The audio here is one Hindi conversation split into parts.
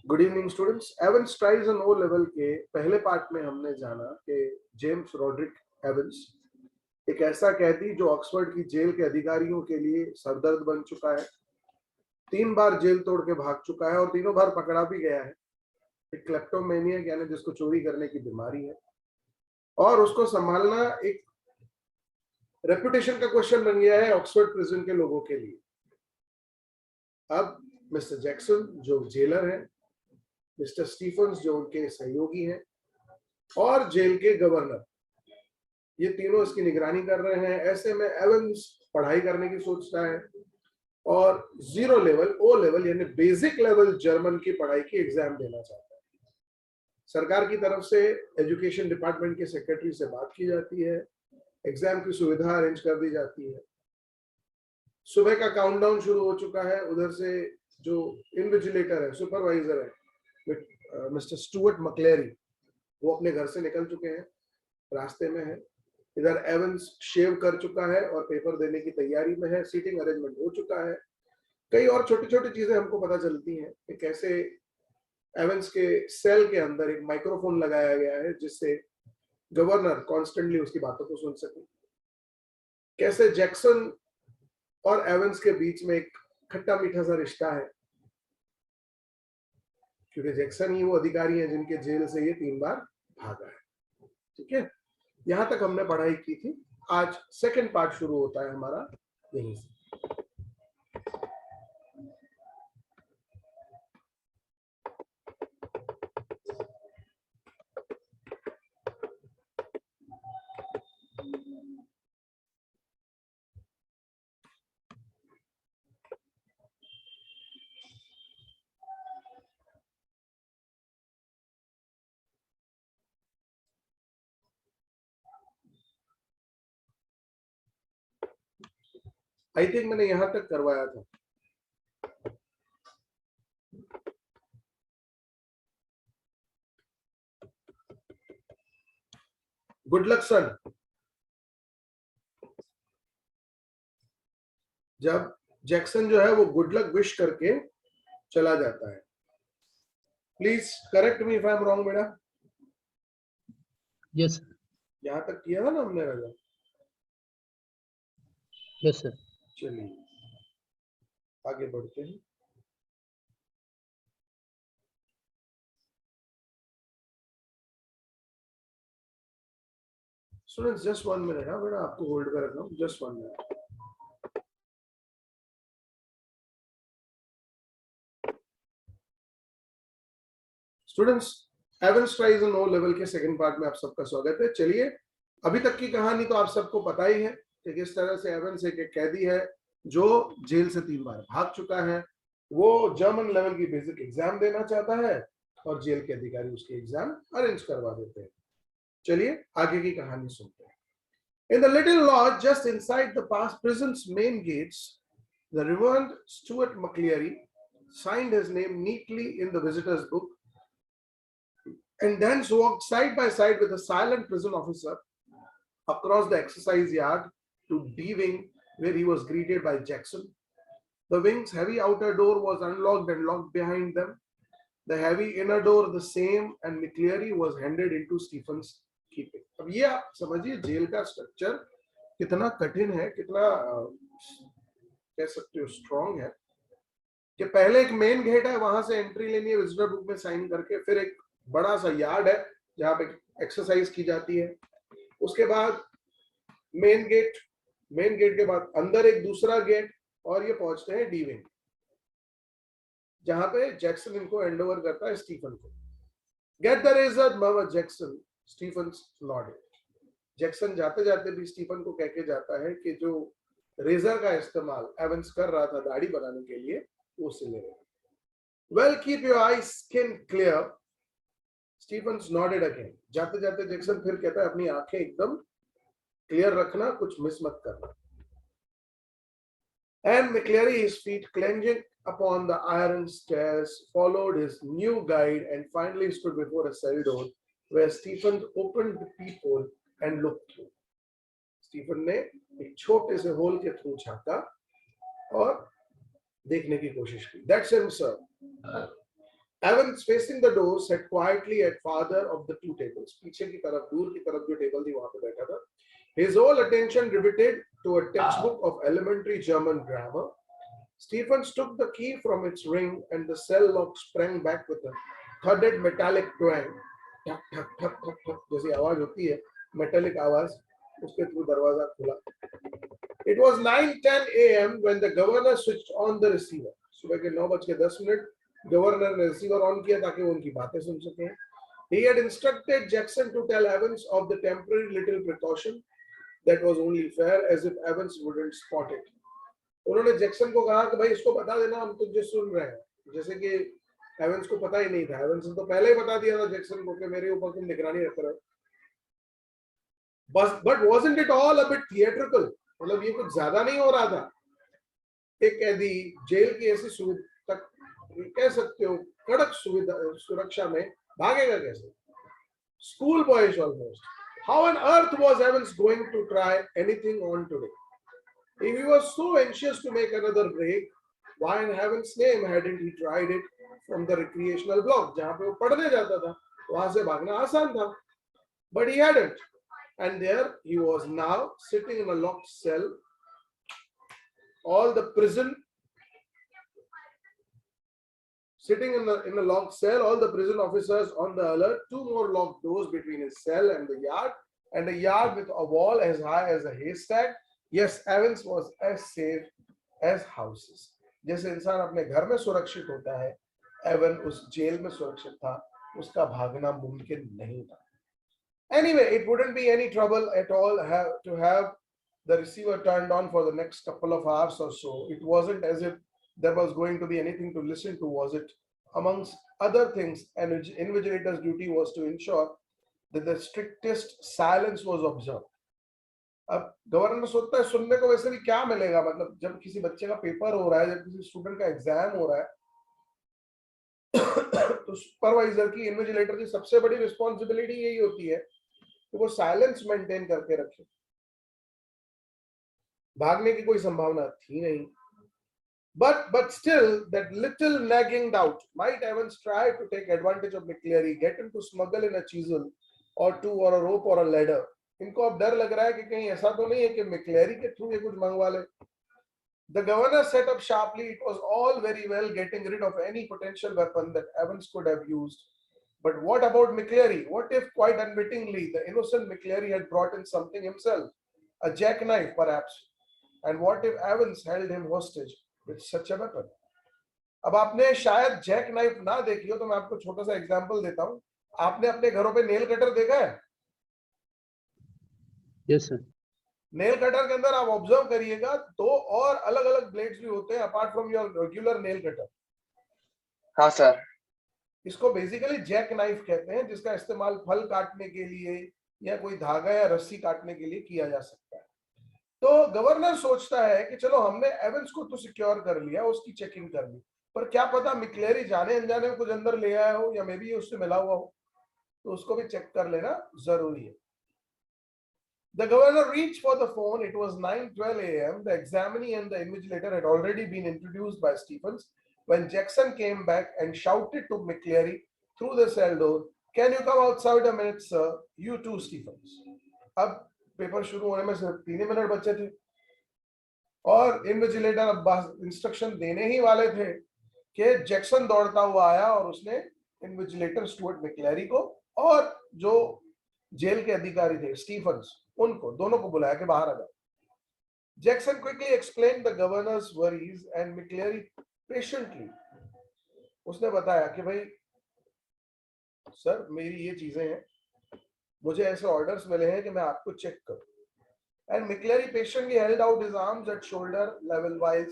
Good evening students. Evans tries and O level के पहले पार्ट में हमने जाना कि जेम्स रॉड्रिक एवंस एक ऐसा कैदी जो ऑक्सफोर्ड की जेल के अधिकारियों के लिए सरदर्द बन चुका है, 3 बार जेल तोड़ के भाग चुका है और तीनों बार पकड़ा भी गया है। एक क्लेप्टोमेनियक यानी जिसको चोरी करने की बीमारी है और उसको संभालना एक रेपुटेशन का क्वेश्चन बन गया है ऑक्सफोर्ड प्रिजन के लोगों के लिए। अब मिस्टर जैक्सन जो जेलर है, मिस्टर स्टीफन्स जो उनके सहयोगी हैं और जेल के गवर्नर, ये तीनों इसकी निगरानी कर रहे हैं। ऐसे में एवंस पढ़ाई करने की सोचता है और 0 लेवल ओ लेवल यानी बेसिक लेवल जर्मन की पढ़ाई की एग्जाम देना चाहता है। सरकार की तरफ से एजुकेशन डिपार्टमेंट के सेक्रेटरी से बात की जाती है, एग्जाम की सुविधा अरेंज कर दी जाती है। सुबह का काउंटडाउन शुरू हो चुका है। उधर से जो इन्विजिलेटर है, सुपरवाइजर है, मिस्टर स्टुअर्ट मक्लेरी, वो अपने घर से निकल चुके हैं, रास्ते में है। इधर एवंस शेव कर चुका है और पेपर देने की तैयारी में है। सीटिंग अरेंजमेंट हो चुका है। कई और छोटी छोटी चीजें हमको पता चलती हैं कि कैसे एवंस के सेल के अंदर एक माइक्रोफोन लगाया गया है जिससे गवर्नर कॉन्स्टेंटली उसकी बातों को सुन सके। कैसे जैक्सन और एवंस के बीच में एक खट्टा मीठा सा रिश्ता है, क्योंकि जैक्सन ही वो अधिकारी है जिनके जेल से ये 3 बार भागा है। ठीक है, यहां तक हमने पढ़ाई की थी। आज सेकंड पार्ट शुरू होता है हमारा यहीं से। आई थिंक मैंने यहां तक करवाया था। गुड लक सन। जब जैक्सन जो है वो गुड लक विश करके चला जाता है। Please correct me if I am wrong बेटा। Yes sir. यहां तक किया था ना हमने रजा? Yes sir. चलिए आगे बढ़ते हैं। स्टूडेंट्स जस्ट 1 मिनट है बेटा, आपको होल्ड कर रखा हूं, just 1 minute. Students, Evans tries and O level के सेकंड पार्ट में आप सबका स्वागत है। चलिए, अभी तक की कहानी तो आप सबको पता ही है कि किस तरह से एवंस एक कैदी है जो जेल से 3 बार भाग चुका है। वो जर्मन लेवल की बेसिक एग्जाम देना चाहता है और जेल के अधिकारी उसके एग्जाम अरेंज करवा देते हैं। चलिए आगे की कहानी सुनते हैं। In the little lodge just inside the past prison's main gates, the Reverend Stuart McCleary signed his name neatly in the visitor's book and then walked side by side with a silent prison officer across the exercise yard to D wing, where he was greeted by Jackson. The wing's heavy outer door was unlocked and locked behind them. The heavy inner door the same, and McCleary was handed into Stephen's keeping. अब ये आप समझिए जेल का स्ट्रक्चर कितना कठिन है, कितना कह सकते हो स्ट्रॉन्ग है कि पहले एक मेन गेट है, वहां से एंट्री लेनी है विजिटर बुक में साइन करके। फिर एक बड़ा सा यार्ड है जहां पे एक्सरसाइज की जाती है। उसके बाद मेन गेट के बाद अंदर एक दूसरा गेट और ये पहुंचते हैं डी विंग, जहां पे जैक्सन इनको हैंड ओवर करता है स्टीफन को। Get the razor murmured Jackson, Stephens nodded. Jackson जाते जाते भी स्टीफन को कह के जाता है कि जो रेजर का इस्तेमाल एवंस कर रहा था दाढ़ी बनाने के लिए, वो उसे ले रहे। Well keep your eyes skin clear, Stephens nodded again. जाते जाते जैक्सन फिर कहता है अपनी आंखें एकदम क्लियर रखना, कुछ मिस मत करना। And McCleary, his feet clenching upon the iron stairs, followed his new guide and finally stood before a cell door where Stephen opened the peephole and looked through. Stephen ने एक छोटे से होल के थ्रू झांका और देखने की कोशिश की। That's him, sir. Evans facing the door sat quietly at farther of the two tables. पीछे की तरफ, दूर की तरफ जो टेबल थी वहां पे बैठा था. His whole attention riveted to a textbook of elementary German grammar. Stephens took the key from its ring and the cell lock sprang back with a thudded metallic twang. ठक ठक ठक ठक ठक जैसी आवाज होती है, metallic आवाज, उसके थ्रू दरवाजा खुला. It was 9:10 a.m. when the governor switched on the receiver. सुबह के 9:10 गवर्नर ने रिसीवर ऑन किया ताकि वो उनकी बातें सुन सकें. He had instructed Jackson to tell Evans of the temporary little precaution that was only fair, as if Evans wouldn't spot it. उन्होंने जैक्सन को कहा कि भाई इसको बता देना हम तुझे सुन रहे हैं, जैसे कि एवंस को पता ही नहीं था. एवंस ने तो पहले ही बता दिया था जैक्सन को कि मेरे ऊपर तुम निगरानी रख रहे हो. But wasn't it all a bit theatrical? मतलब ये कुछ ज्यादा नहीं हो रहा था. एक कैदी जेल की ऐसी सुविधा तक कह सकते हो कड़क सुविधा सुरक्षा में भागेगा कैसे? School boyish almost. How on earth was Evans going to try anything on today? If he was so anxious to make another break, why in heaven's name hadn't he tried it from the recreational block? जहाँ पे वो पढ़ने जाता था, वहाँ से भागना आसान था. But he hadn't, and there he was now sitting in a locked cell. All the prison. Sitting in a locked cell, all the prison officers on the alert, two more locked doors between his cell and a yard with a wall as high as a haystack. Yes, Evans was as safe as houses. जैसे इंसान अपने घर में सुरक्षित होता है, एवन उस जेल में सुरक्षित था, उसका भागना मुमकिन नहीं था. Anyway, it wouldn't be any trouble at all to have the receiver turned on for the next couple of hours or so. It wasn't as if there was going to be anything to listen to, was it? Amongst other things, an invigilator's duty was to ensure that the strictest silence was observed. अब गवर्नर सोचता है सुनने को वैसे भी क्या मिलेगा, मतलब जब किसी बच्चे का पेपर हो रहा है, जब किसी स्टूडेंट का एग्जाम हो रहा है, तो सुपरवाइजर की, इन्विजिलेटर की सबसे बड़ी रिस्पॉन्सिबिलिटी यही होती है कि वो साइलेंस मेंटेन करके रखे. भागने की कोई संभावना थी नहीं. But still, that little nagging doubt, might Evans try to take advantage of McCleary, get him to smuggle in a chisel or two or a rope or a ladder. इनको अब डर लग रहा है कि कहीं ऐसा तो नहीं है कि McCleary के थ्रू ये कुछ मंगवा ले. The governor sat up sharply. It was all very well getting rid of any potential weapon that Evans could have used. But what about McCleary? What if, quite unwittingly, the innocent McCleary had brought in something himself? A jackknife, perhaps. And what if Evans held him hostage with such a weapon? अब आपने शायद जैक नाइफ ना देखी हो, तो मैं आपको छोटा सा एग्जांपल देता हूं. आपने अपने घरों पे नेल कटर देखा है? Yes sir. नेल कटर के अंदर आप ऑब्जर्व करिएगा, दो और अलग अलग ब्लेड्स भी होते हैं apart from your regular nail cutter. हाँ सर. इसको बेसिकली जैक नाइफ कहते हैं, जिसका इस्तेमाल फल काटने के लिए या कोई धागा या रस्सी काटने के लिए किया जा सकता है. तो गवर्नर सोचता है कि चलो हमने एवंस को तो सिक्योर कर लिया, उसकी चेकिंग कर ली, पर क्या पता मिक्लेरी जाने अनजाने में कुछ अंदर ले आया हो या मे बी उससे मिला हुआ हो, तो उसको भी चेक कर लेना जरूरी है. The governor reached for the phone. It was 9:12 a.m. The examinee and the invigilator had already been introduced by Stephens when Jackson came back and shouted to McCleary through the cell door, "Can you come outside a minute, sir? You too, Stephens." अब पेपर शुरू होने में सिर्फ 3 मिनट बचे थे और इन्विजिलेटर अब इंस्ट्रक्शन देने ही वाले थे कि जैक्सन दौड़ता हुआ आया और उसने इन्विजिलेटर स्टुअर्ट मैक्लेरी को और जो जेल के अधिकारी थे स्टीफन्स, उनको दोनों को बुलाया कि बाहर आ जाओ. Jackson quickly explain the governor's worries and McCleary patiently. उसने बताया कि भाई सर मेरी ये चीजें हैं, मुझे ऐसे ऑर्डर्स मिले हैं कि मैं आपको चेक करूं. And McCleary patiently held out his arms at shoulder level while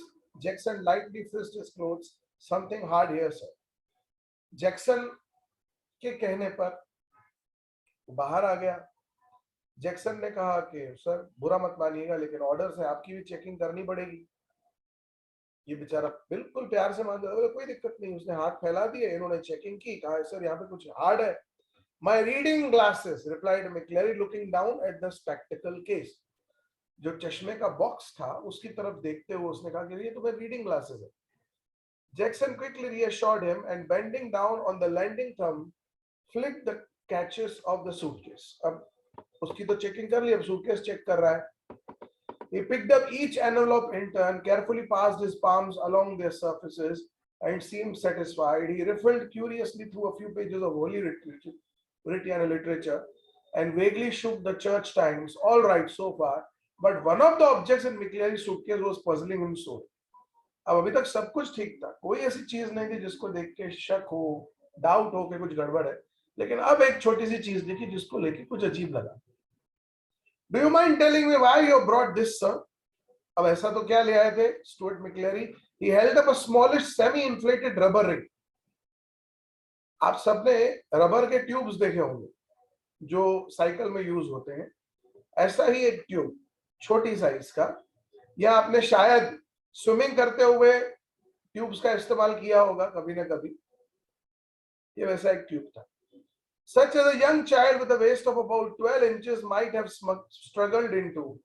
Jackson lightly frisked his clothes. Something hard here, sir. Jackson के कहने पर बाहर आ गया. जैक्सन ने कहा कि सर बुरा मत मानिएगा, लेकिन ऑर्डर्स है, आपकी भी चेकिंग करनी पड़ेगी. ये बेचारा बिल्कुल प्यार से मान गया, कोई दिक्कत नहीं. उसने हाथ फैला दिए, इन्होंने चेकिंग की, कहा सर यहाँ पे कुछ हार्ड है. My reading glasses, replied McCleary, looking down at the spectacle case. जो चश्मे का बॉक्स था उसकी तरफ देखते हुए उसने कहा कि ये तो मेरे रीडिंग ग्लासेस है. Jackson quickly reassured him and bending down on the landing thumb, flicked the catches of the suitcase. अब उसकी तो चेकिंग कर ली, अब सूटकेस चेक कर रहा है. He picked up each envelope in turn, carefully passed his palms along their surfaces, and seemed satisfied. He riffled curiously through a few pages of holy literature and vaguely shook the church times. All right so far, but one of the objects in McClary's suitcase was puzzling him sore. अब अभी तक सब कुछ ठीक था, कोई ऐसी चीज नहीं थी जिसको देख के शक हो, डाउट हो कि कुछ गड़बड़ है, लेकिन अब एक छोटी सी चीज देखी जिसको लेके कुछ अजीब लगा. Do you mind telling me why you brought this, sir? अब ऐसा तो क्या ले आए थे Stuart मैक्लेरी? He held up a smallish semi-inflated rubber ring. आप सबने रबर के ट्यूब्स देखे होंगे जो साइकिल में यूज होते हैं, ऐसा ही एक ट्यूब छोटी साइज का, या आपने शायद स्विमिंग करते हुए ट्यूब्स का इस्तेमाल किया होगा कभी ना कभी. ये वैसा एक ट्यूब था. Such as a young child with a waist of about 12 inches might have struggled into.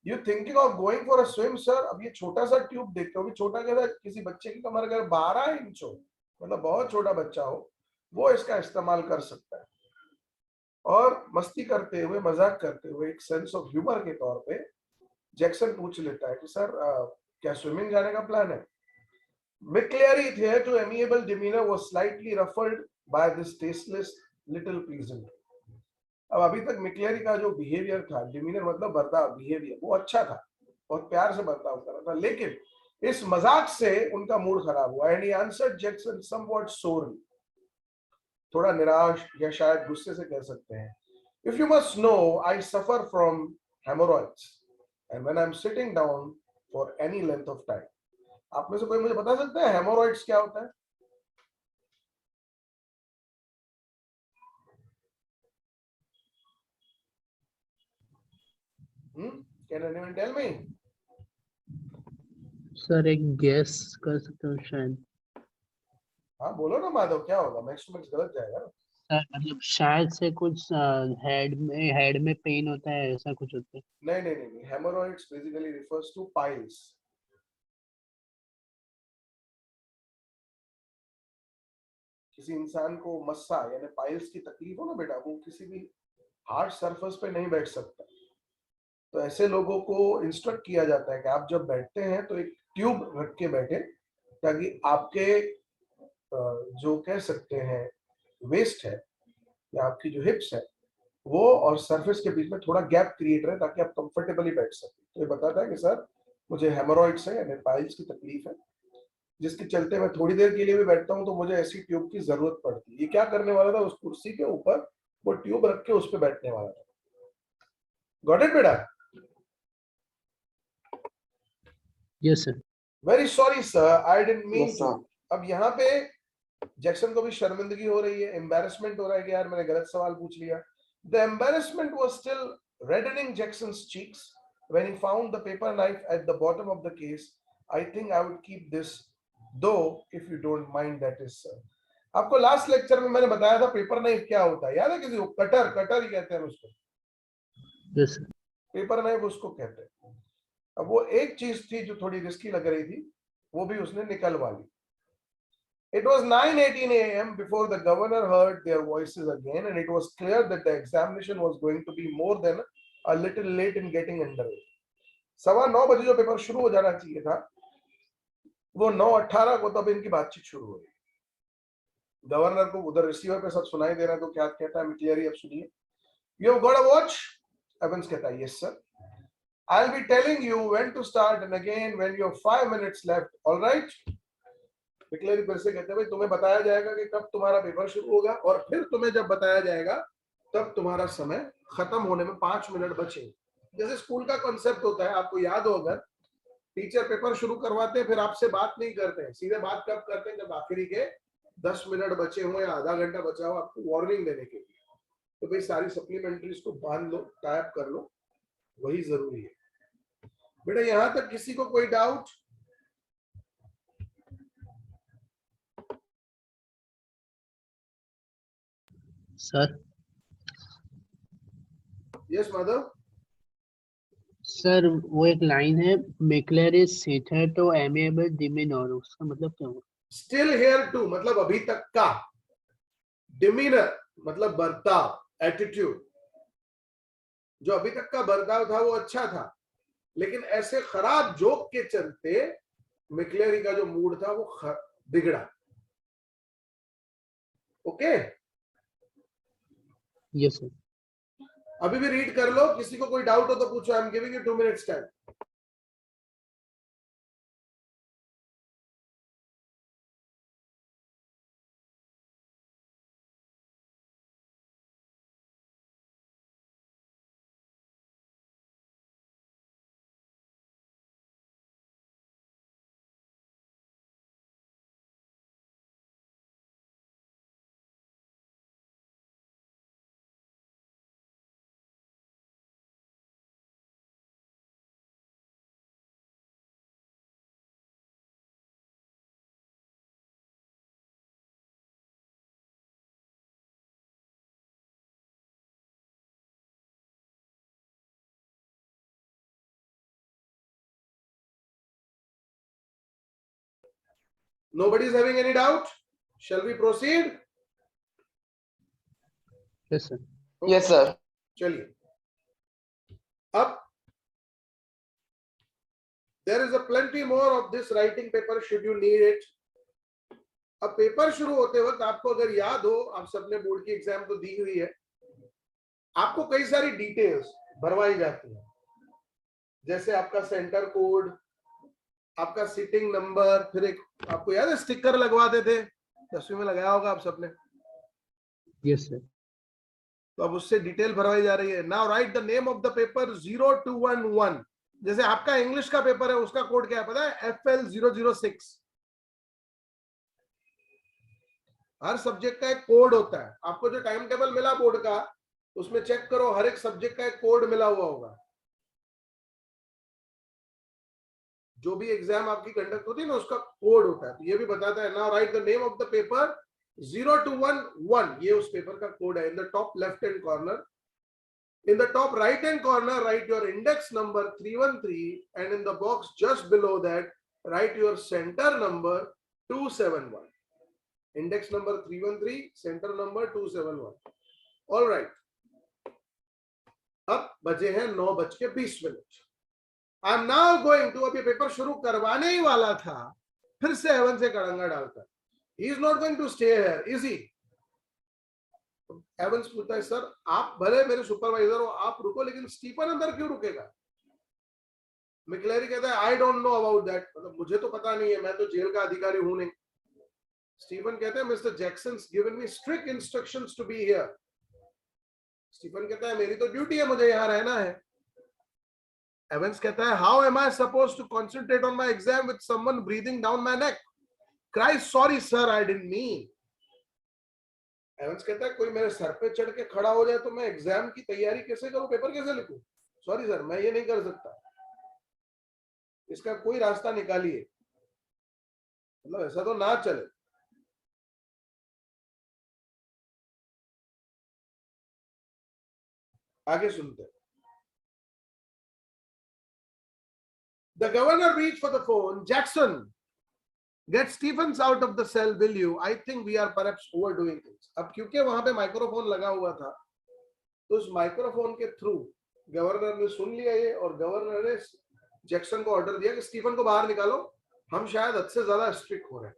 You thinking of going for a swim, sir? अब ये छोटा सा ट्यूब देखते हो, भी छोटा कैसा, किसी बच्चे की कमर अगर 12 इंच हो, मतलब बहुत छोटा बच्चा हो, वो इसका इस्तेमाल कर सकता है. और मस्ती करते हुए, मजाक करते हुए, एक सेंस ऑफ ह्यूमर के तौर पे जैक्सन पूछ लेता है कि सर क्या स्विमिंग जाने का प्लान है? McClary to amiable demeanor was slightly ruffled by this tasteless little peasant. अब अभी तक मिक्लेरी का जो बिहेवियर था, डिमीनर मतलब बर्ताव, बिहेवियर, वो अच्छा था, बहुत प्यार से बर्ताव कर रहा था, लेकिन इस मजाक से उनका मूड खराब हुआ. And he answered Jackson somewhat sorely, थोड़ा निराश या शायद गुस्से से कह सकते हैं. If you must know, I suffer from haemorrhoids and when I am sitting down for any length of time. आप में से कोई मुझे बता सकता है हेमोरॉइड्स क्या होता है? Can anyone tell me? Sir एक गैस कर सकते हो शायद. हाँ बोलो ना माधव, क्या होगा? मैक्स टू मैक्स गलत जाएगा ना. सर मतलब शायद से कुछ हेड में पेन होता है, ऐसा कुछ होता है. नहीं नहीं नहीं, hemorrhoids basically refers two piles. किसी इंसान को मस्सा यानी पाइल्स की तकलीफ हो ना बेटा, वो किसी भी हार्ड सरफेस पे नहीं बैठ सकता. तो ऐसे लोगों को इंस्ट्रक्ट किया जाता है कि आप जब बैठते हैं तो एक ट्यूब रख के बैठे, ताकि आपके जो कह सकते हैं वेस्ट है या आपकी जो हिप्स है, वो और सरफेस के बीच में थोड़ा गैप क्रिएट रहे, ताकि आप कंफर्टेबली बैठ सकें. तो ये बताता है कि सर मुझे हेमोरॉइड्स है यानी पाइल्स की तकलीफ है, जिसके चलते मैं थोड़ी देर के लिए भी बैठता हूं तो मुझे ऐसी ट्यूब की जरूरत पड़ती है. ये क्या करने वाला था? उस कुर्सी के ऊपर वो ट्यूब रख के उस पर बैठने वाला था. गॉट इट बेटा? Yes sir. Very sorry sir, I didn't mean Yes, to. sir. अब यहाँ पे जैक्सन को भी शर्मिंदगी हो रही है, एम्बैरेसमेंट हो रहा है कि यार मैंने गलत सवाल पूछ लिया. The embarrassment was still reddening Jackson's cheeks when he found the paper knife at the bottom of the case. I think I would keep this though, if you don't mind, that is sir. आपको लास्ट लेक्चर में मैंने बताया था पेपर नाइफ क्या होता है, याद है किसी को? कटर, कटर ही कहते हैं उसको. Yes sir. पेपर नाइफ उसको कहते हैं. अब वो एक चीज थी जो थोड़ी रिस्की लग रही थी, वो भी उसने निकलवा ली. It was 9:18 a.m. before the governor heard their voices again, and it was clear that the examination was going to be more than a little late in getting underway. 9:15 बजे जो पेपर शुरू हो जाना चाहिए था, वो 9:18 को तब इनकी बातचीत शुरू हो गई. गवर्नर को उधर रिसीवर पे सब सुनाई दे रहा है, तो क्या कहता है मिक्लेरी? अब सुनिए. You have got a watch? Evans कहता है yes sir. I'll be telling you when to start and again when you have 5 minutes left. All right? मिक्लेरी फिर से कहते हैं भाई तुम्हें बताया जाएगा कि कब तुम्हारा पेपर शुरू होगा, और फिर तुम्हें जब बताया जाएगा तब तुम्हारा समय खत्म होने में 5 मिनट बचे. जैसे स्कूल का कॉन्सेप्ट होता है, आपको याद हो, अगर टीचर पेपर शुरू करवाते हैं फिर आपसे बात नहीं करते हैं, सीधे बात कब करते हैं? जब आखिरी के 10 मिनट बचे हो या आधा घंटा बचा हो आपको वार्निंग देने के लिए. तो भाई सारी सप्लीमेंट्रीज को बांध लो, टाइप कर लो, वही जरूरी है बेटा. यहां तक किसी को कोई doubt? Sir. Yes Madhav. Sir वो एक लाइन है, मैक्लेरी सीटर तो एमिएबल डिमीनर, उसका मतलब क्या हुआ? स्टिल हियर टू मतलब अभी तक का, डिमीनर मतलब बर्ताव, एटीट्यूड, जो अभी तक का बर्ताव था वो अच्छा था, लेकिन ऐसे खराब जोक के चलते मिक्लेरी का जो मूड था वो बिगड़ा। Okay, yes sir. अभी भी रीड कर लो, किसी को कोई डाउट हो तो पूछो। I am giving you 2 minutes time. Nobody is having any doubt? Shall we proceed? Yes sir. Yes, sir. चलिए, अब there is a plenty more of this writing paper should you need it. अब पेपर शुरू होते वक्त आपको अगर याद हो, आप सबने बोर्ड की एग्जाम तो दी हुई है, आपको कई सारी डिटेल्स भरवाई जाती है, जैसे आपका सेंटर कोड, आपका सीटिंग नंबर, फिर एक आपको याद है स्टिकर लगवाते थे, 10वीं में लगाया होगा आप सबने। Yes sir. तो अब उससे डिटेल भरवाई जा रही है। Now right the name of the paper 0211। जैसे आपका इंग्लिश का पेपर है, उसका कोड क्या है पता है? FL006। हर सब्जेक्ट का एक कोड होता है। आपको जो टाइम टेबल मिला बोर्ड का, उसमें चेक करो, हर एक सब्जेक्ट का एक कोड मिला हुआ होगा। जो भी एग्जाम आपकी कंडक्ट होती है ना, उसका कोड होता है। तो ये भी बताता है। Now right the name of the paper 0211, ये उस पेपर का कोड है। In the top left hand corner, in the top right hand corner, write your index number 313, and in the box just below that, write your center number 271. Index number 313, center number 271. All right. अब बजे हैं 9:20। I am now going to, अब ये पेपर शुरू करवाने ही वाला था, फिर से एवन से कड़ंगा डालकर, he is not going to stay here, is he? Evans पूछता है, सर आप भले मेरे सुपरवाइजर हो, आप रुको, लेकिन स्टीफन अंदर क्यों रुकेगा? मिक्लेरी कहता है, I don't know about that, मतलब मुझे तो पता नहीं है, मैं तो जेल का अधिकारी हूं नहीं। स्टीफन कहते हैं, mister Jackson's given me strict instructions to be here. Stephen कहता है, मेरी तो ड्यूटी है, मुझे यहाँ रहना है। एवंस कहता है, how am I supposed to concentrate on my exam with someone breathing down my neck? Christ sorry sir, I didn't mean. Evans कहता है, कोई मेरे सर पे चढ़ के खड़ा हो जाए तो मैं एग्जाम की तैयारी कैसे करूं, पेपर कैसे लिखूं? सॉरी सर, मैं ये नहीं कर सकता, इसका कोई रास्ता निकालिए, मतलब ऐसा तो ना चले। आगे सुनते हैं। The governor reached for the phone. Jackson, get Stephens out of the cell, will you? I think we are perhaps overdoing things. अब क्योंकि वहां पे माइक्रोफोन लगा हुआ था, तो उस माइक्रोफोन के थ्रू गवर्नर ने सुन लिया ये, और गवर्नर ने जैक्सन को ऑर्डर दिया कि स्टीफन को बाहर निकालो, हम शायद हद से ज्यादा स्ट्रिक्ट हो रहे हैं।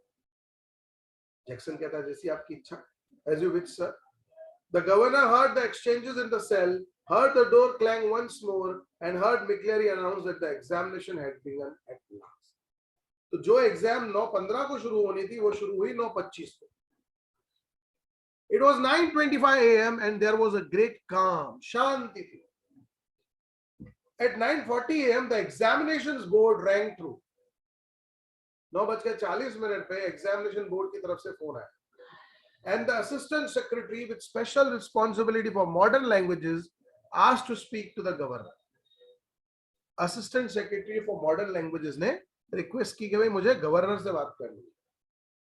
जैक्सन कहता है, जैसी आपकी इच्छा, as you wish sir. The governor heard the exchanges in the cell, heard the door clang once more, and heard McCleary announce that the examination had begun at last. तो जो एग्जाम 9:15 को शुरू होनी थी, वो शुरू हुई 9:25 को। It was 9:25 a.m. and there was a great calm, शांति थी। At 9:40 a.m. the examinations board rang through. 9:40 पे एग्जामिनेशन बोर्ड की तरफ से फोन आया। And the assistant secretary with special responsibility for modern languages asked to speak to the governor. Assistant secretary for modern languages ने रिक्वेस्ट की कि भाई मुझे गवर्नर से बात करनी है।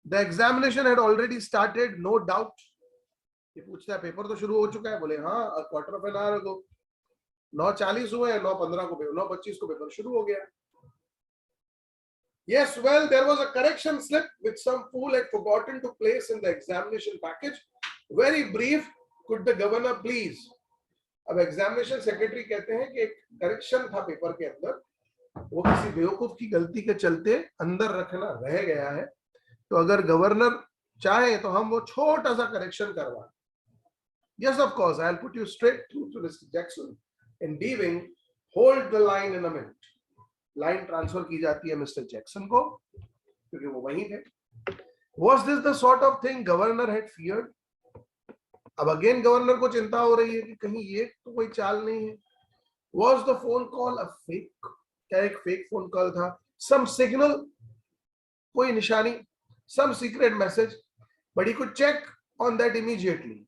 The examination had already started, no doubt. ये पूछता है, पेपर तो शुरू हो चुका है? बोले हाँ, a quarter of an hour ago. 9:40 हुए, 9:15 को 9:25 को पेपर शुरू हो गया। Yes, well, there was a correction slip which some fool had forgotten to place in the examination package. Very brief, could the governor please? अब एग्जामिनेशन सेक्रेटरी कहते हैं कि एक करेक्शन था पेपर के अंदर, वो किसी बेवकूफ की गलती के चलते अंदर रखना रह गया है, तो अगर गवर्नर चाहे तो हम वो छोटा सा करेक्शन करवा. Yes, of course, I'll put you straight through to Mr. Jackson. In dealing, hold the line in a minute. Line transfer की जाती है मिस्टर जैक्सन को, क्योंकि वो वहीं थे. Was this the sort of thing governor had feared? अब अगेन गवर्नर को चिंता हो रही है कि कहीं ये तो कोई चाल नहीं है. Was the phone call a fake? क्या एक फेक फोन कॉल था? Some signal, कोई निशानी, some secret message, but he could check on that immediately.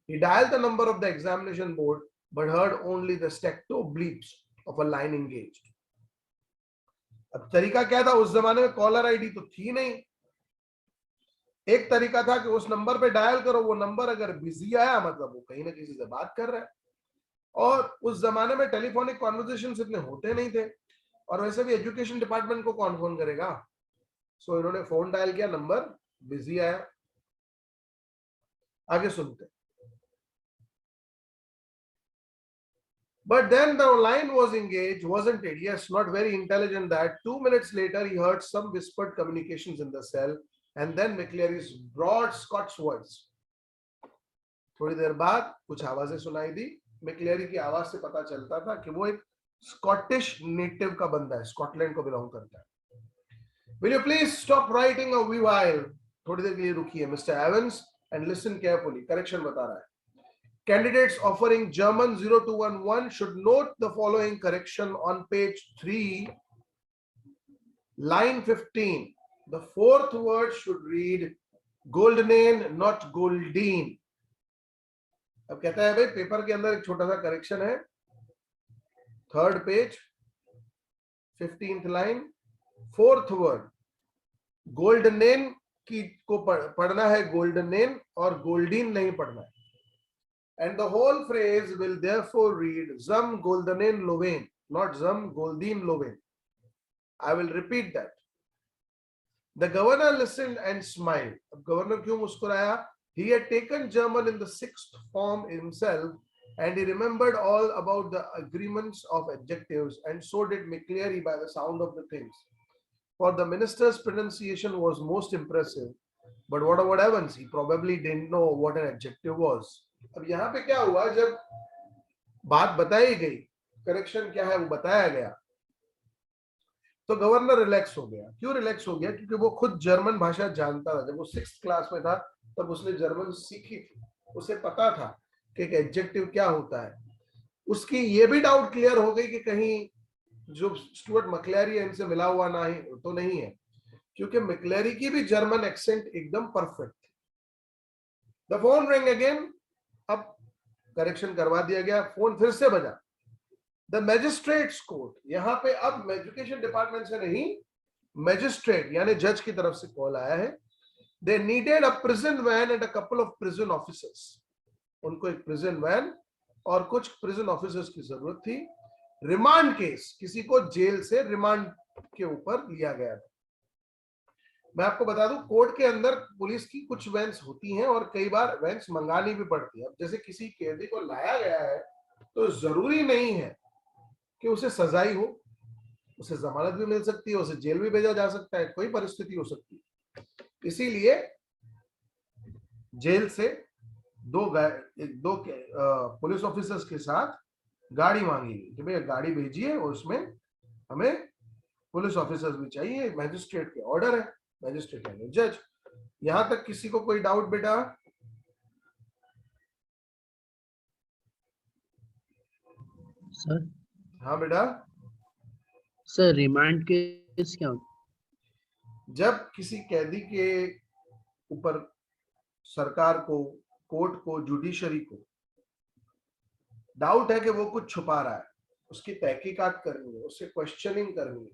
He dialed the number of the examination board, but heard only the staccato bleeps of a line engaged. अब तरीका क्या था? उस जमाने में कॉलर आईडी तो थी नहीं. एक तरीका था कि उस नंबर पे डायल करो, वो नंबर अगर बिजी आया मतलब वो कहीं ना किसी से बात कर रहा है. और उस जमाने में टेलीफोनिक कॉन्वर्सेशंस इतने होते नहीं थे, और वैसे भी एजुकेशन डिपार्टमेंट को कौन फोन करेगा. सो इन्होंने फोन डायल किया, नंबर बिजी आया. आगे सुनते. But then the line was engaged, wasn't it? Yes, not very intelligent that. 2 minutes later, he heard some whispered communications in the cell, and then McCleary's broad Scots voice. थोड़ी देर बाद कुछ आवाजें सुनाई दी. मैक्लेरी की आवाज से पता चलता था कि वो एक स्कॉटिश नेटिव का बंदा है, स्कॉटलैंड को बिलोंग करता है. Will you please stop writing a while? थोड़ी देर के लिए रुकिए mister Evans, and listen carefully. Correction बता रहा है. Candidates offering German 0211 should note the following correction on page 3, line 15. The fourth word should read Goldenen, not Goldine. अब कहता है भाई पेपर के अंदर एक छोटा सा करेक्शन है. Third page, 15th line, fourth word गोल्डनेन की को पढ़ना है गोल्डनेन, और गोल्डीन नहीं पढ़ना है. And the whole phrase will therefore read Zum Goldenen Loven, not Zum Goldin Loven. I will repeat that. The governor listened and smiled. अब governor क्यों मुस्कुराया? He had taken German in the 6th form himself, and he remembered all about the agreements of adjectives, and so did McCleary by the sound of the things. For the minister's pronunciation was most impressive, but what about Evans? He probably didn't know what an adjective was. अब यहाँ पे क्या हुआ, जब बात बताई गई, करेक्शन क्या है वो बताया गया, तो गवर्नर रिलैक्स हो गया. क्यों रिलैक्स हो गया? क्योंकि वो खुद जर्मन भाषा जानता था. जब वो 6th क्लास में था तब उसने जर्मन सीखी थी, उसे पता था कि एक एडजेक्टिव क्या होता है. उसकी ये भी डाउट क्लियर हो गई कि कहीं जो स्टुअर्ट मैक्लेरी है इनसे मिला हुआ ना ही तो नहीं है, क्योंकि मैक्लेरी की भी जर्मन एक्सेंट एकदम परफेक्ट थी. The phone ring again. अब करेक्शन करवा दिया गया. फोन फिर से बजा. The magistrates court. यहां पे अब एजुकेशन डिपार्टमेंट से नहीं, मैजिस्ट्रेट यानी जज की तरफ से कॉल आया है. They needed a prison van and a couple of prison officers. उनको एक प्रिजन वैन और कुछ प्रिजन ऑफिसर्स की जरूरत थी. रिमांड केस, किसी को जेल से रिमांड के ऊपर लिया गया था. मैं आपको बता दूं, कोर्ट के अंदर पुलिस की कुछ वैन्स होती हैं और कई बार वैन्स मंगानी भी पड़ती है. अब जैसे किसी कैदी को लाया गया है तो जरूरी नहीं है कि उसे सजा ही हो, उसे जमानत भी मिल सकती है, उसे जेल भी भेजा जा सकता है, कोई परिस्थिति हो सकती है. इसीलिए जेल से दो पुलिस ऑफिसर्स के साथ गाड़ी मांगी गई कि भैया गाड़ी भेजिए और उसमें हमें पुलिस ऑफिसर्स भी चाहिए. मैजिस्ट्रेट के ऑर्डर है, मैजिस्ट्रेट यानी जज. यहां तक किसी को कोई डाउट बेटा? सर. हाँ बेटा. सर रिमांड केस क्या होता है? जब किसी कैदी के ऊपर सरकार को, कोर्ट को, जुडिशरी को डाउट है कि वो कुछ छुपा रहा है, उसकी तहकीकात करनी है, उससे क्वेश्चनिंग करनी है,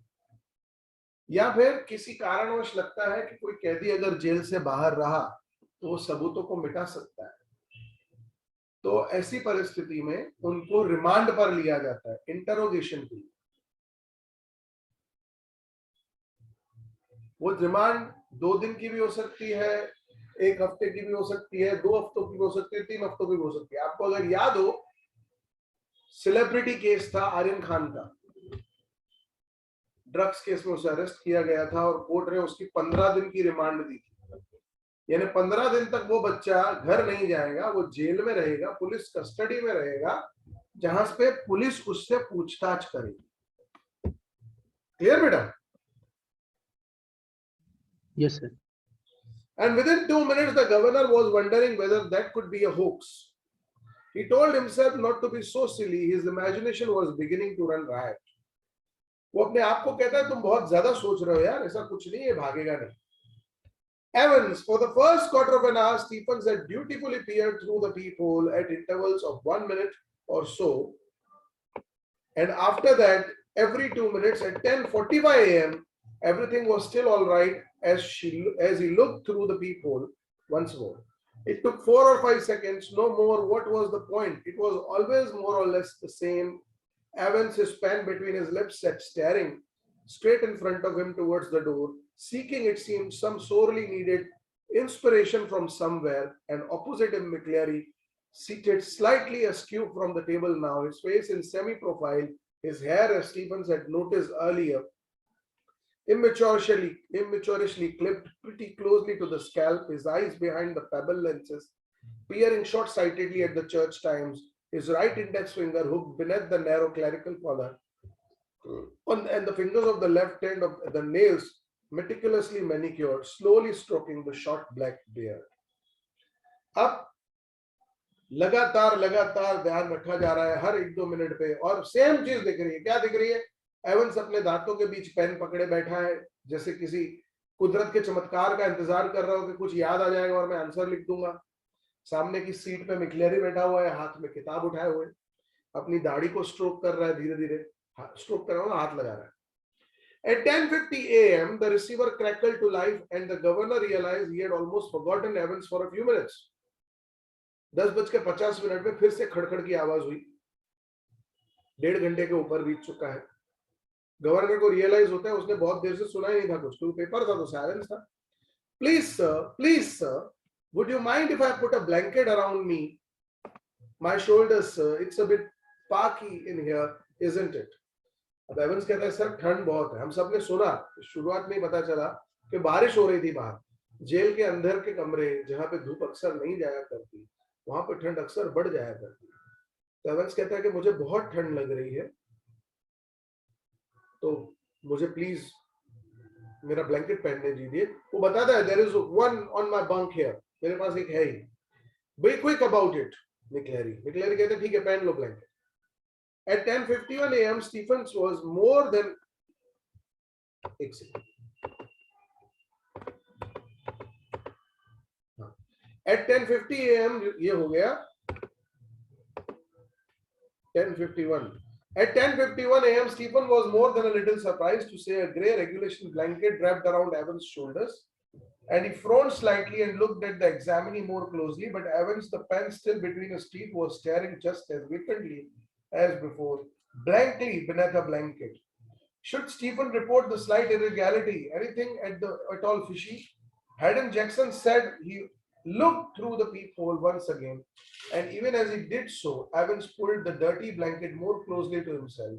या फिर किसी कारणवश लगता है कि कोई कैदी अगर जेल से बाहर रहा तो वो सबूतों को मिटा सकता है, तो ऐसी परिस्थिति में उनको रिमांड पर लिया जाता है इंटरोगेशन के लिए. वो रिमांड 2 दिन की भी हो सकती है, 1 हफ्ते की भी हो सकती है, 2 हफ्तों की भी हो सकती है, 3 हफ्तों की भी हो सकती है। आपको अगर याद हो, सेलिब्रिटी केस था आर्यन खान का, ड्रग्स केस में उसे अरेस्ट किया गया था और कोर्ट ने उसकी 15 दिन की रिमांड दी थी। यानी 15 दिन तक वो बच्चा घर नहीं जाएगा, वो जेल में रहेगा, पुलिस कस्टडी में रहेगा, जहां पे पुलिस उससे पूछताछ करेगी। क्लियर बेटा? Yes sir. And within 2 minutes, the governor was wondering whether that could be a hoax. He told himself not to be so silly. His imagination was beginning to run riot. वो अपने आप को कहता है तुम बहुत ज्यादा सोच रहे हो यार, ऐसा कुछ नहीं है, भागेगा नहीं. Evans, for the first quarter of an hour, Stephens had dutifully peered through the peephole at intervals of 1 minute or so, and after that, every 2 minutes at 10:45 a.m., everything was still all right as he looked through the peephole once more. It took 4 or 5 seconds, no more. What was the point? It was always more or less the same. Evans, his pen between his lips, sat staring straight in front of him towards the door, seeking, it seemed, some sorely needed inspiration from somewhere, and opposite him McCleary, seated slightly askew from the table now, his face in semi-profile, his hair, as Stephens had noticed earlier, immaturely clipped pretty closely to the scalp, his eyes behind the pebble lenses, peering short-sightedly at the church times, his right index finger hooked beneath the narrow clerical collar, and the fingers of the left hand of the nails meticulously manicured, slowly stroking the short black beard. अब लगातार ध्यान रखा जा रहा है हर 1-2 मिनट पे, और सेम चीज दिख रही है. क्या दिख रही है? एवंस अपने दांतों के बीच पेन पकड़े बैठा है, जैसे किसी कुदरत के चमत्कार का इंतजार कर रहा हो कि कुछ याद आ जाएगा और मैं आंसर लिख दूंगा. सामने की सीट पे मिक्लेरी बैठा हुआ है, हाथ में किताब उठाए हुए, अपनी दाढ़ी को स्ट्रोक कर रहा है, धीरे धीरे स्ट्रोक कर रहा है, हाथ लगा रहा है. At 10:50 a.m., the receiver crackled to life and the governor realized he had almost forgotten Evans for a few minutes. 10:50 में फिर से खड़खड़ की आवाज हुई. 1.5 घंटे के ऊपर बीत चुका है. गवर्नर को रियलाइज होता है उसने बहुत देर से सुना ही नहीं था कुछ, क्योंकि पेपर था तो साइलेंस था. Please sir, would you mind if I put a blanket around me, my shoulders, sir? It's a bit sparky in here, isn't it? अब एवंस कहता है सर ठंड बहुत है. हम सबने सुना, शुरुआत में ही पता चला कि बारिश हो रही थी बाहर. जेल के अंदर के कमरे जहां पे धूप अक्सर नहीं जाया करती, वहां पर ठंड अक्सर बढ़ जाया करती. तो एवंस कहता है कि मुझे बहुत ठंड लग रही है, तो मुझे प्लीज मेरा ब्लैंकेट पहनने दीजिए. वो बताता है there is one on my bunk here, मेरे पास एक है ही. Be quick about it. McCleary कहते हैं ठीक है पहन लो blanket. At 10:51 a.m., Stephens was more than At 10:50 a.m. ये हो गया 10:51. At 10:51 a.m., Stephen was more than a little surprised to see a grey regulation blanket wrapped around Evans' shoulders, and he frowned slightly and looked at the examinee more closely. But Evans, the pen still between his teeth, was staring just as vacantly as before, blankly beneath a blanket. Should Stephen report the slight irregularity, anything at all fishy? Hadn't Jackson said he looked through the peephole once again, and even as he did so, Evans pulled the dirty blanket more closely to himself.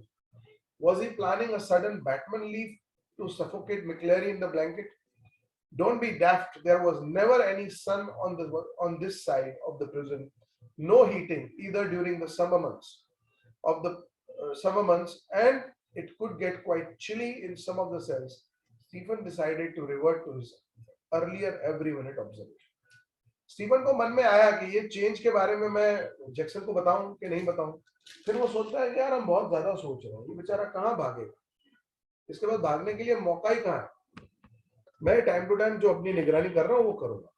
Was he planning a sudden Batman leap to suffocate McCleary in the blanket? Don't be daft. There was never any sun on this side of the prison. No heating either during the summer months. And it could get quite chilly in some of the cells. Stephen decided to revert to his earlier every minute observation. Stephen को मन में आया कि ये चेंज के बारे में मैं जैक्सन को बताऊं कि नहीं बताऊं. फिर वो सोचता है कि यार हम बहुत ज्यादा सोच रहे हैं, ये बेचारा कहाँ भागेगा, इसके बाद भागने के लिए मौका ही कहाँ है. मैं टाइम टू टाइम जो अपनी निगरानी कर रहा हूँ वो करूंगा.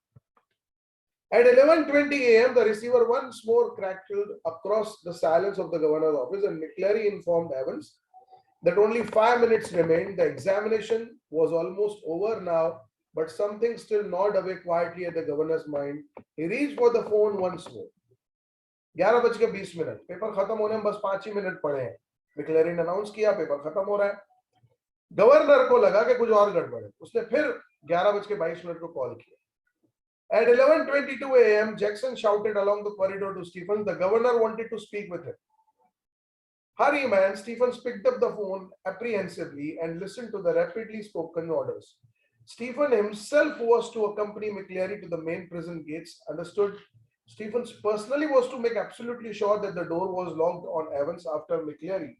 At 11:20 a.m., the receiver once more crackled across the silence of the governor's office, and McCleary informed Evans that only 5 minutes remained. The examination was almost over now, but something still gnawed away quietly at the governor's mind. He reached for the phone once more. 11:20, paper खत्म होने में बस 5 ही मिनट पड़े हैं. McCleary ने अनाउंस किया पेपर खत्म हो रहा है. गवर्नर को लगा कि कुछ और गड़बड़ है, उसने फिर 11:22 को कॉल किया. At 11:22 a.m., Jackson shouted along the corridor to Stephens. The governor wanted to speak with him. Hurry, man! Stephens picked up the phone apprehensively and listened to the rapidly spoken orders. Stephen himself was to accompany McCleary to the main prison gates. Understood? Stephens personally was to make absolutely sure that the door was locked on Evans after McCleary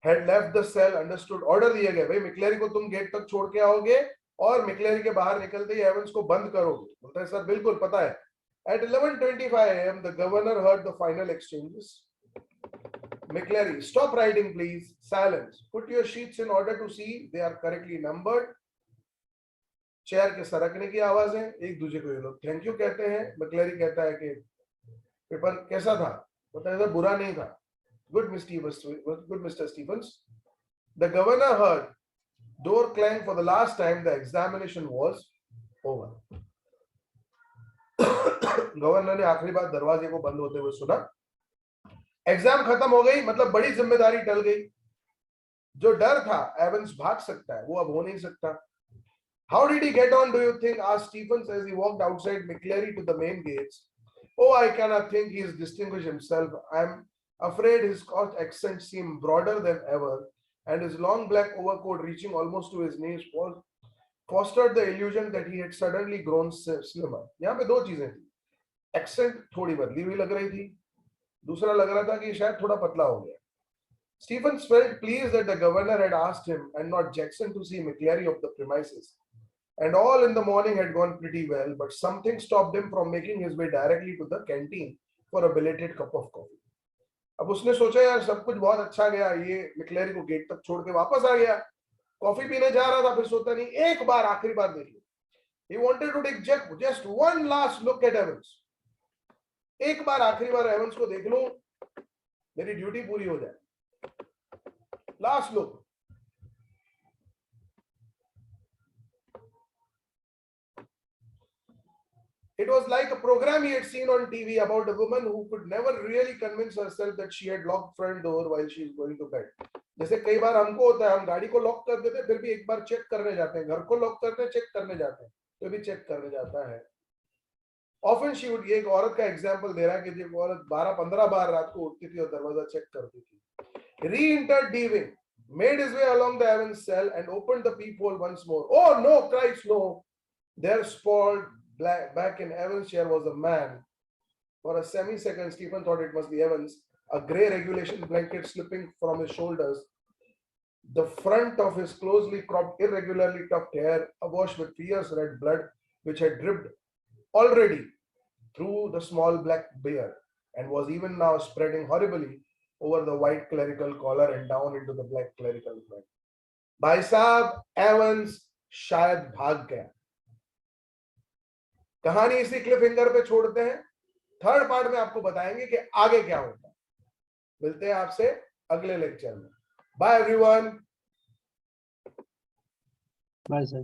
had left the cell. Understood? Order दिया गया, भाई McCleary को तुम गेट तक छोड़ के आओगे और McCleary के बाहर निकलते ही एवंस को बंद करोगे. बोलता है सर बिल्कुल पता है. At 11:25 a.m., the governor heard the final exchanges. McCleary, stop writing, please. Silence. Put your sheets in order to see they are correctly numbered. Chair के सरकने की आवाज है. एक दूसरे को ये लोग थैंक यू कहते हैं. McCleary कहता है कि पेपर कैसा था? बोलता है बुरा नहीं था. Good, Mr. Stephens. The governor heard door clang for the last time. The examination was over. Governor ने आखिरी बार दरवाजे को बंद होते हुए सुना. एग्जाम खत्म हो गई, मतलब बड़ी जिम्मेदारी टल गई. जो डर था एवंस भाग सकता है, वो अब हो नहीं सकता. How did he get on, do you think? asked Stephens as he walked outside McCleary to the main gates. Oh, I cannot think. He has distinguished himself. I'm afraid his Scotch accent seemed broader than ever, and his long black overcoat reaching almost to his knees fostered the illusion that he had suddenly grown slimmer. यहाँ पे दो चीजें थी. Accent थोड़ी बदली हुई लग रही थी. दूसरा लग रहा था कि शायद थोड़ा पतला हो गया. Stephens felt pleased that the governor had asked him and not Jackson to see McCleary of the premises. And all in the morning had gone pretty well, but something stopped him from making his way directly to the canteen for a belated cup of coffee. अब उसने सोचा यार सब कुछ बहुत अच्छा गया, ये McCleary को गेट तक छोड़ के वापस आ गया, कॉफी पीने जा रहा था, फिर सोचा नहीं एक बार आखिरी बार देख लो. He wanted to take just one last look at Evans. एक बार आखिरी बार एवंस को देख लूं, मेरी ड्यूटी पूरी हो जाए. Last look. It was like a program he had seen on TV about a woman who could never really convince herself that she had locked front door while she is going to bed. जैसे कई बार हमको होता है, हम गाड़ी को लॉक कर देते हैं, फिर भी एक बार चेक करने जाते हैं. घर को लॉक करते हैं, चेक करने जाते हैं, तो भी चेक करने जाता है. Often she would, ये एक औरत का एग्जांपल दे रहा है कि जब औरत 12-15 बार रात को उठती थी और दरवाजा चेक करती थी. Re-entered D-wing, made his way along the Evans cell and opened the peephole once more. Oh no, Christ no! There sprawled back in Evans' chair was a man. For a semi-second, Stephen thought it must be Evans, a grey regulation blanket slipping from his shoulders, the front of his closely cropped, irregularly tucked hair awash with fierce red blood, which had dripped already through the small black beard and was even now spreading horribly over the white clerical collar and down into the black clerical pant. भाई साहब, एवंस शायद भाग गया. कहानी इसी क्लिफ फिंगर पे छोड़ते हैं. थर्ड पार्ट में आपको बताएंगे कि आगे क्या होता है. मिलते हैं आपसे अगले लेक्चर में. Bye everyone. Bye sir.